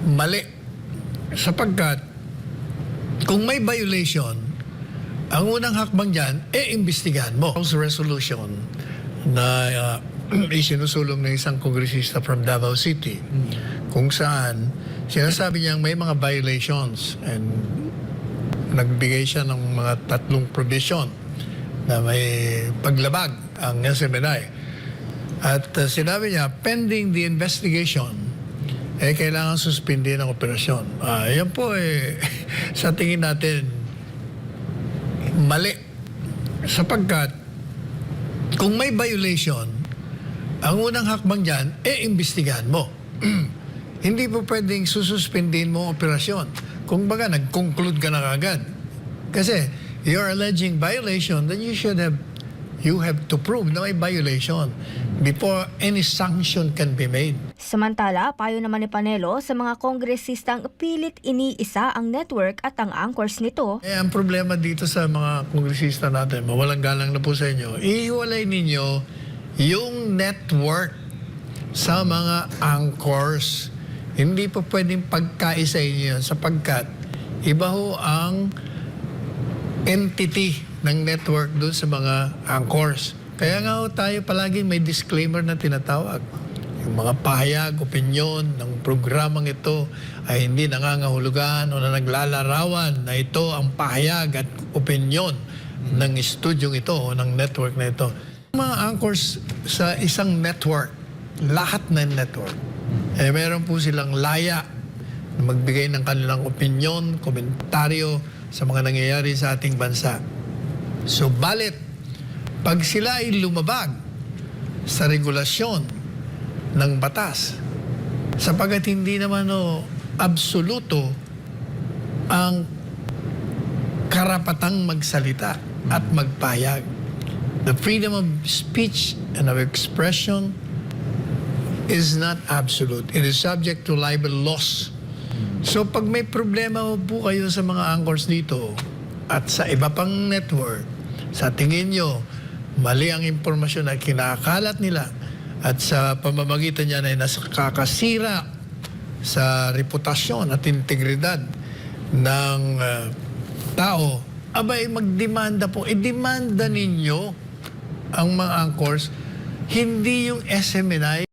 mali. Sapagkat kung may violation, ang unang hakbang dyan, imbestigahan mo. House resolution na isinusulong ng isang kongresista from Davao City, kung saan sinasabi niyang may mga violations and nagbigay siya ng mga 3 provision na may paglabag ang SMNI. At sinabi niya, pending the investigation, kailangan suspindi ng operasyon. Yan po sa tingin natin, mali. Sapagkat, kung may violation, ang unang hakbang dyan, imbestigahan mo. Hindi po pwedeng sususpindihin mo ang operasyon. Kung baga, nag-conclude ka na agad. Kasi, you're alleging violation, then you have to prove na may violation before any sanction can be made. Samantala, payo naman ni Panelo sa mga kongresistang pilit iniisa ang network at ang anchors nito. Ang problema dito sa mga kongresista natin, mawalang galang na po sa inyo, ihiwalay ninyo yung network sa mga anchors. Hindi po pwedeng pagkaisa inyo sapagkat iba ho ang entity ng network doon sa mga anchors. Kaya nga ho tayo palagi may disclaimer na tinatawag. Yung mga pahayag, opinyon ng programang ito ay hindi nangangahulugan o na naglalarawan na ito ang pahayag at opinyon ng estudyong ito o ng network na ito. Mga anchors sa isang network, lahat ng network, meron po silang laya na magbigay ng kanilang opinyon, komentaryo sa mga nangyayari sa ating bansa. So, balit, pag sila ay lumabag sa regulasyon ng batas, sapagat hindi naman absoluto ang karapatang magsalita at magpahayag. The freedom of speech and of expression is not absolute. It is subject to libel laws. So pag may problema po kayo sa mga anchors dito at sa iba pang network, sa tingin nyo, mali ang impormasyon na kinakalat nila at sa pamamagitan niya ay nakakasira sa reputasyon at integridad ng tao, abay magdemanda po. Demanda ninyo ang mga anchors, hindi yung SMNI.